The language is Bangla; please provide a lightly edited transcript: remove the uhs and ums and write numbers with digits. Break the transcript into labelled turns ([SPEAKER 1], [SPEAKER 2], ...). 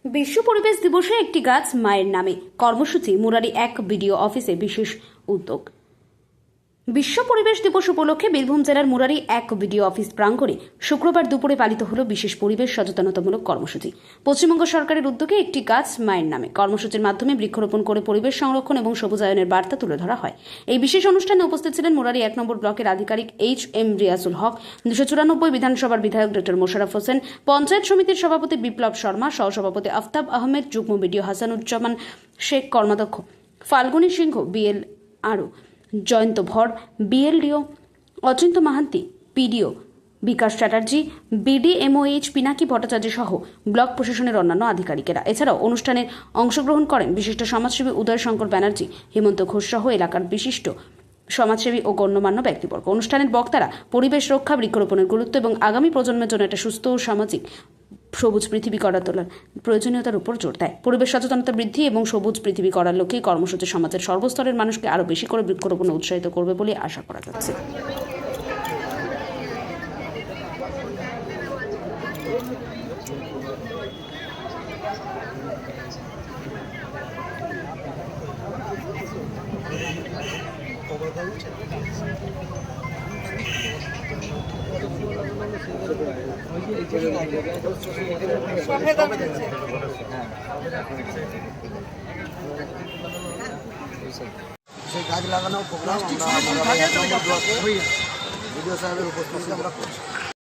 [SPEAKER 1] বিশ্ব পরিবেশ দিবসে একটি গাছ মায়ের নামে কর্মসূচি মুরারি 1 বিডিও অফিসে বিশেষ উদ্যোগ। বিশ্ব পরিবেশ দিবস উপলক্ষে বীরভূম জেলার মুরারি 1 বিডিও অফিস প্রাঙ্গণে শুক্রবার দুপুরে পালিত হলো বিশেষ পরিবেশ সচেতনতামূলক কর্মসূচি। পশ্চিমবঙ্গ সরকারের উদ্যোগে একটি গাছ মায়ের নামে কর্মসূচির মাধ্যমে বৃক্ষরোপণ করে পরিবেশ সংরক্ষণ এবং সবুজায়নের বার্তা তুলে ধরা হয়। এই বিশেষ অনুষ্ঠানে উপস্থিত ছিলেন মুরারি 1 নম্বর ব্লকের আধিকারিক HM রিয়াজুল হক, 294 বিধানসভার বিধায়ক ডক্টর মোশাররফ হোসেন, পঞ্চায়েত সমিতির সভাপতি বিপ্লব শর্মা, সহসভাপতি আফতাব আহমেদ, যুগ্ম বিডিও হাসানুজ্জামান শেখ, কর্মাধ্যক্ষ ফাল্গুনী সিংহ বিএল, আরও জয়ন্ত ভর, বিএলডিও অচিন্ত মাহান্তি, পিডিও বিকাশ চ্যাটার্জি, BDMOH পিনাকি ভট্টাচার্য সহ ব্লক প্রশাসনের অন্যান্য আধিকারিকেরা। এছাড়াও অনুষ্ঠানে অংশগ্রহণ করেন বিশিষ্ট সমাজসেবী উদয় শঙ্কর ব্যানার্জি, হেমন্ত ঘোষ সহ এলাকার বিশিষ্ট সমাজসেবী ও গণ্যমান্য ব্যক্তিবর্গ। অনুষ্ঠানের বক্তারা পরিবেশ রক্ষা, বৃক্ষরোপণের গুরুত্ব এবং আগামী প্রজন্মের জন্য একটা সুস্থ ও সামাজিক সবুজ পৃথিবী গড়ে তোলার প্রয়োজনীয়তার উপর জোর দেয়। পরিবেশ সচেতনতা বৃদ্ধি এবং সবুজ পৃথিবী করার লক্ষ্যে কর্মসূচি সমাজের সর্বস্তরের মানুষকে আরও বেশি করে বৃক্ষরোপণে উৎসাহিত করবে বলে আশা করা যাচ্ছে।
[SPEAKER 2] সেই গাছ লাগানোর প্রোগ্রাম আমরা বিডিও সাহেবের উপস্থিতিতে আমরা করছি।